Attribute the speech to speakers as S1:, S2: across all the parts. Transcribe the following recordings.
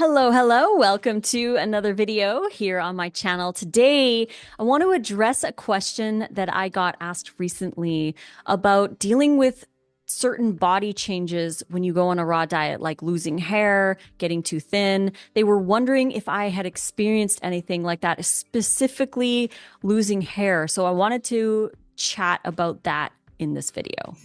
S1: Hello, hello. Welcome to another video here on my channel. Today, I want to address a question that I got asked recently about dealing with certain body changes when you go on a raw diet, like losing hair, getting too thin. They were wondering if I had experienced anything like that, specifically losing hair. So I wanted to chat about that in this video.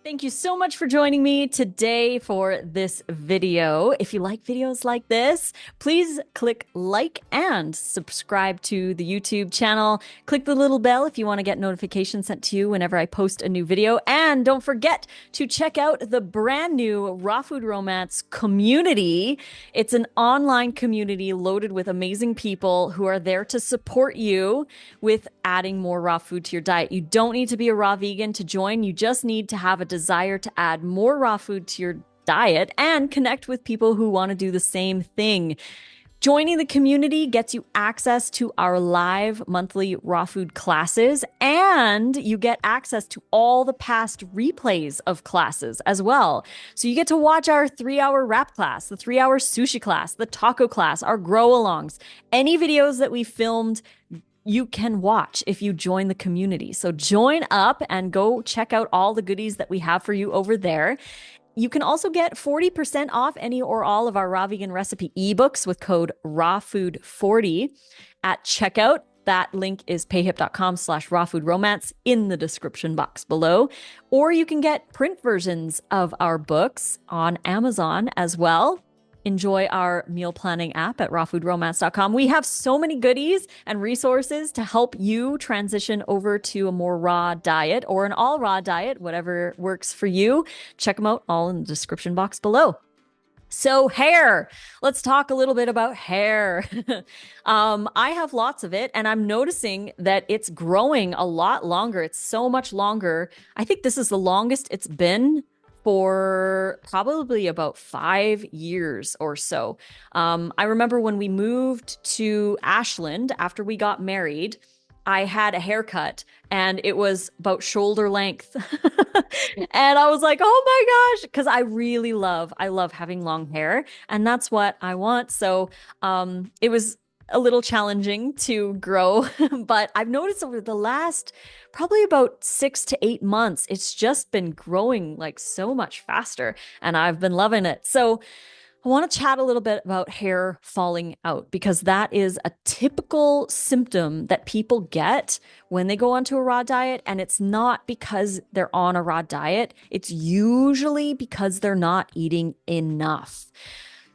S1: Thank you so much for joining me today for this video. If you like videos like this, please click like and subscribe to the YouTube channel. Click the little bell if you want to get notifications sent to you whenever I post a new video. And don't forget to check out the brand new Raw Food Romance community. It's an online community loaded with amazing people who are there to support you with adding more raw food to your diet. You don't need to be a raw vegan to join. You just need to have a desire to add more raw food to your diet and connect with people who want to do the same thing. Joining the community gets you access to our live monthly raw food classes, and you get access to all the past replays of classes as well. So you get to watch our 3-hour wrap class, the 3-hour sushi class, the taco class, our grow alongs, any videos that we filmed you can watch if you join the community. So join up and go check out all the goodies that we have for you over there. You can also get 40% off any or all of our raw vegan recipe ebooks with code RAWFOOD40 at checkout. That link is payhip.com/rawfoodromance in the description box below. Or you can get print versions of our books on Amazon as well. Enjoy our meal planning app at rawfoodromance.com. We have so many goodies and resources to help you transition over to a more raw diet or an all raw diet, whatever works for you. Check them out all in the description box below. So hair, let's talk a little bit about hair. I have lots of it and I'm noticing that it's growing a lot longer. It's so much longer. I think this is the longest it's been for probably about 5 years or so. I remember when we moved to Ashland after we got married, I had a haircut and it was about shoulder length. And I was like, oh my gosh, because I love having long hair and that's what I want. So it was a little challenging to grow, but I've noticed over the last probably about 6 to 8 months, it's just been growing like so much faster and I've been loving it. So I want to chat a little bit about hair falling out because that is a typical symptom that people get when they go onto a raw diet. And it's not because they're on a raw diet. It's usually because they're not eating enough.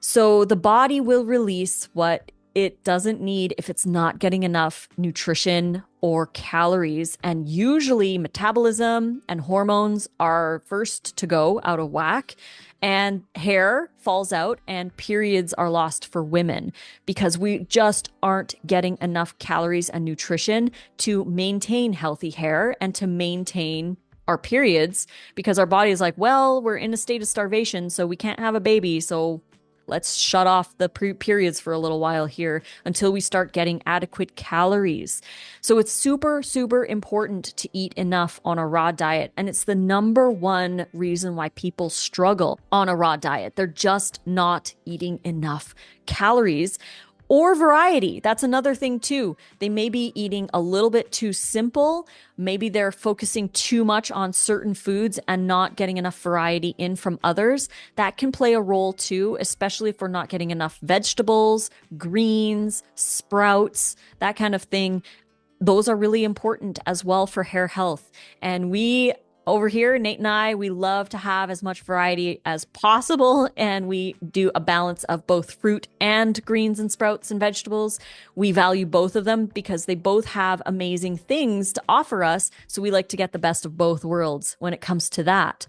S1: So the body will release what it doesn't need if it's not getting enough nutrition or calories. And usually metabolism and hormones are first to go out of whack. And hair falls out and periods are lost for women because we just aren't getting enough calories and nutrition to maintain healthy hair and to maintain our periods because our body is like, well, we're in a state of starvation, so we can't have a baby. So let's shut off the periods for a little while here until we start getting adequate calories. So it's super, super important to eat enough on a raw diet. And it's the number one reason why people struggle on a raw diet. They're just not eating enough calories. Or variety. That's another thing too. They may be eating a little bit too simple. Maybe they're focusing too much on certain foods and not getting enough variety in from others. That can play a role too, especially if we're not getting enough vegetables, greens, sprouts, that kind of thing. Those are really important as well for hair health. And we over here, Nate and I, we love to have as much variety as possible, and we do a balance of both fruit and greens and sprouts and vegetables. We value both of them because they both have amazing things to offer us, so we like to get the best of both worlds when it comes to that.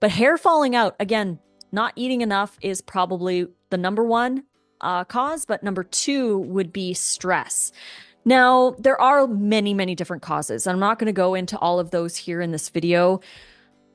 S1: But hair falling out, again, not eating enough is probably the number one cause, but number two would be stress. Now, there are many, many different causes. I'm not going to go into all of those here in this video,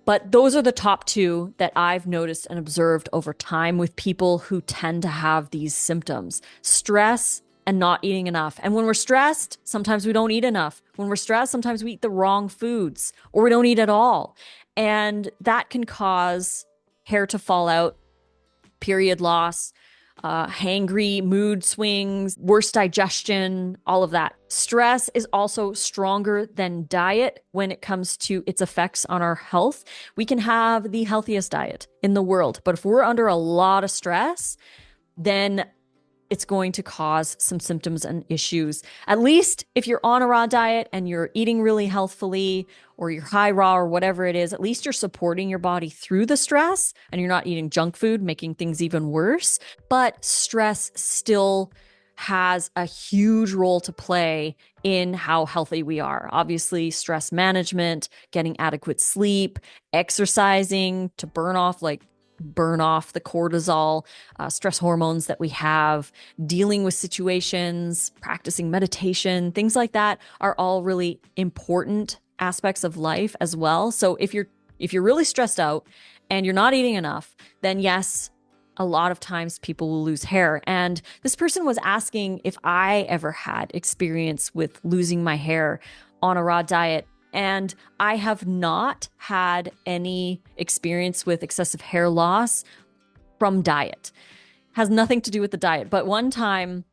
S1: but those are the top two that I've noticed and observed over time with people who tend to have these symptoms: stress and not eating enough. And when we're stressed, sometimes we don't eat enough. When we're stressed, sometimes we eat the wrong foods or we don't eat at all. And that can cause hair to fall out, period loss, hangry, mood swings, worse digestion, all of that. Stress is also stronger than diet when it comes to its effects on our health. We can have the healthiest diet in the world, but if we're under a lot of stress, then it's going to cause some symptoms and issues. At least if you're on a raw diet and you're eating really healthfully, or you're high raw or whatever it is, at least you're supporting your body through the stress and you're not eating junk food, making things even worse. But stress still has a huge role to play in how healthy we are. Obviously, stress management, getting adequate sleep, exercising to burn off the cortisol, stress hormones that we have, dealing with situations, practicing meditation, things like that are all really important aspects of life as well. So if you're really stressed out and you're not eating enough, then yes, a lot of times people will lose hair. And this person was asking if I ever had experience with losing my hair on a raw diet. And I have not had any experience with excessive hair loss from diet. Has nothing to do with the diet. But one time,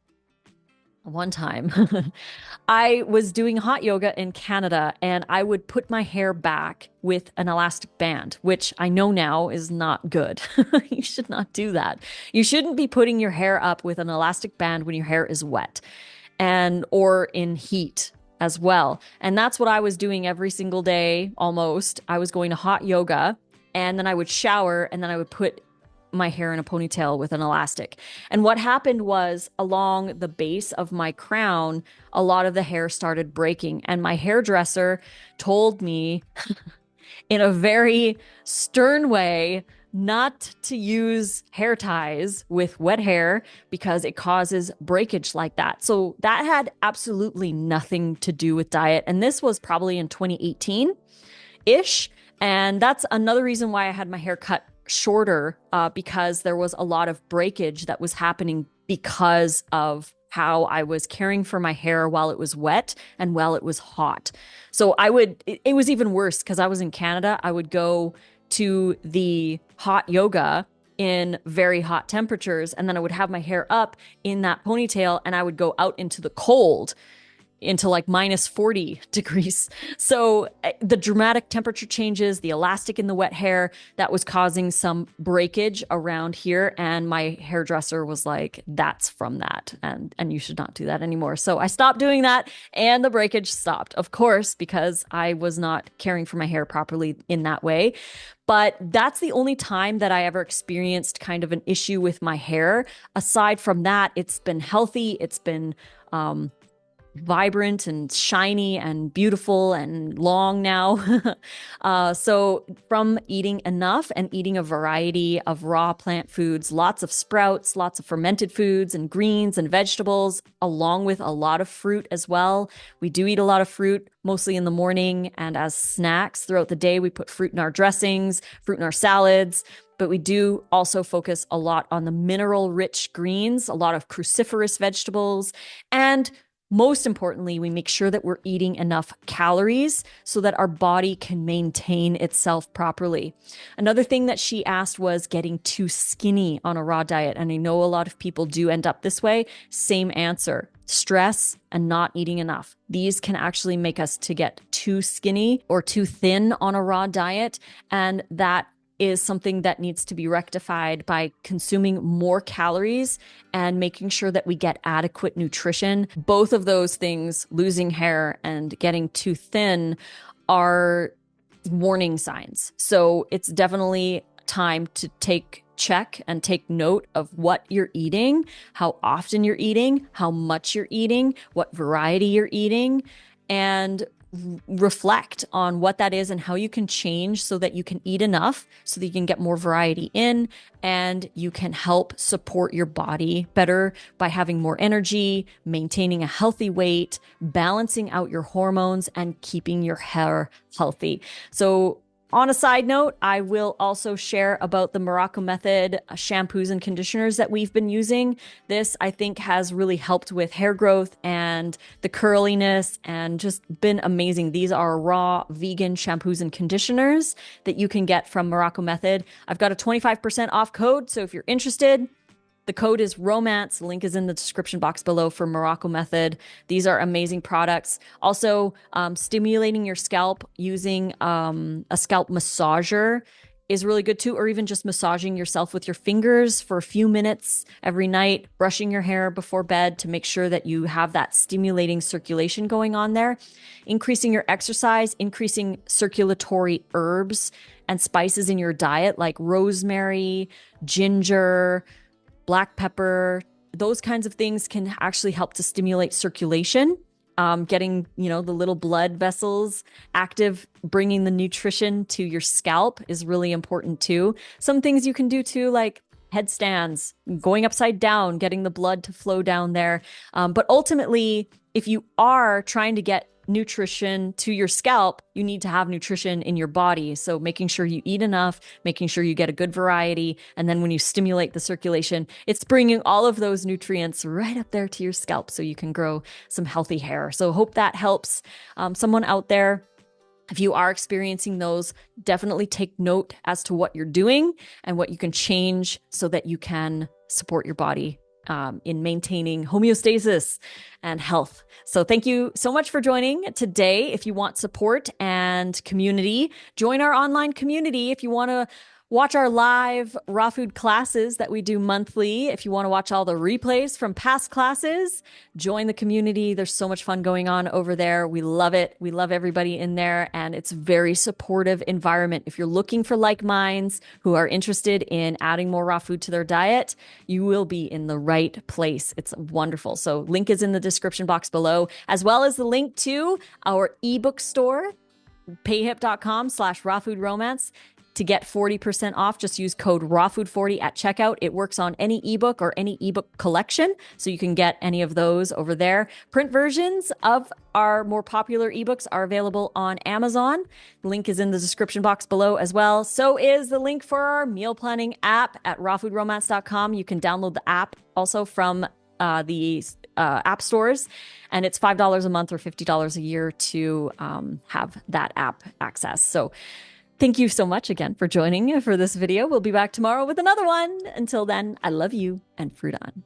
S1: I was doing hot yoga in Canada and I would put my hair back with an elastic band, which I know now is not good. You should not do that. You shouldn't be putting your hair up with an elastic band when your hair is wet or in heat as well. And that's what I was doing every single day almost. I was going to hot yoga and then I would shower and then I would put my hair in a ponytail with an elastic. And what happened was along the base of my crown, a lot of the hair started breaking. And my hairdresser told me in a very stern way not to use hair ties with wet hair because it causes breakage like that. So that had absolutely nothing to do with diet. And this was probably in 2018-ish. And that's another reason why I had my hair cut shorter, because there was a lot of breakage that was happening because of how I was caring for my hair while it was wet and while it was hot. So it was even worse because I was in Canada. I would go to the hot yoga in very hot temperatures, and then I would have my hair up in that ponytail and I would go out into the cold into like minus 40 degrees. So the dramatic temperature changes, the elastic in the wet hair, that was causing some breakage around here. And my hairdresser was like, that's from that. And you should not do that anymore. So I stopped doing that and the breakage stopped, of course, because I was not caring for my hair properly in that way. But that's the only time that I ever experienced kind of an issue with my hair. Aside from that, it's been healthy. It's been, vibrant and shiny and beautiful and long now. So from eating enough and eating a variety of raw plant foods, lots of sprouts, lots of fermented foods and greens and vegetables, along with a lot of fruit as well. We do eat a lot of fruit, mostly in the morning and as snacks throughout the day. We put fruit in our dressings, fruit in our salads. But we do also focus a lot on the mineral-rich greens, a lot of cruciferous vegetables, and most importantly, we make sure that we're eating enough calories so that our body can maintain itself properly. Another thing that she asked was getting too skinny on a raw diet. And I know a lot of people do end up this way. Same answer. Stress and not eating enough. These can actually make us to get too skinny or too thin on a raw diet. And that is something that needs to be rectified by consuming more calories and making sure that we get adequate nutrition. Both of those things, losing hair and getting too thin, are warning signs. So it's definitely time to check and take note of what you're eating, how often you're eating, how much you're eating, what variety you're eating, and reflect on what that is and how you can change so that you can eat enough so that you can get more variety in and you can help support your body better by having more energy, maintaining a healthy weight, balancing out your hormones, and keeping your hair healthy. So On a side note, I will also share about the Morocco Method shampoos and conditioners that we've been using. This, I think, has really helped with hair growth and the curliness and just been amazing. These are raw vegan shampoos and conditioners that you can get from Morocco Method. I've got a 25% off code, so if you're interested, the code is romance. Link is in the description box below for Morocco Method. These are amazing products. Also, stimulating your scalp using a scalp massager is really good too, or even just massaging yourself with your fingers for a few minutes every night, brushing your hair before bed to make sure that you have that stimulating circulation going on there. Increasing your exercise, increasing circulatory herbs and spices in your diet like rosemary, ginger, black pepper, those kinds of things can actually help to stimulate circulation, getting, the little blood vessels active, bringing the nutrition to your scalp is really important too. Some things you can do too, like headstands, going upside down, getting the blood to flow down there. But ultimately, if you are trying to get nutrition to your scalp, you need to have nutrition in your body. So making sure you eat enough, making sure you get a good variety. And then when you stimulate the circulation, it's bringing all of those nutrients right up there to your scalp so you can grow some healthy hair. So hope that helps someone out there. If you are experiencing those, definitely take note as to what you're doing and what you can change so that you can support your body in maintaining homeostasis and health. So thank you so much for joining today. If you want support and community, join our online community. If you want to watch our live raw food classes that we do monthly, if you want to watch all the replays from past classes, join the community. There's so much fun going on over there. We love it. We love everybody in there, and it's a very supportive environment. If you're looking for like minds who are interested in adding more raw food to their diet, you will be in the right place. It's wonderful. So link is in the description box below, as well as the link to our ebook store, payhip.com/rawfoodromance. To get 40% off, just use code RAWFOOD40 at checkout. It works on any ebook or any ebook collection, so you can get any of those over there. Print versions of our more popular ebooks are available on Amazon. The link is in the description box below as well. So is the link for our meal planning app at rawfoodromance.com. You can download the app also from the app stores, and it's $5 a month or $50 a year to have that app access. So thank you so much again for joining for this video. We'll be back tomorrow with another one. Until then, I love you and fruit on.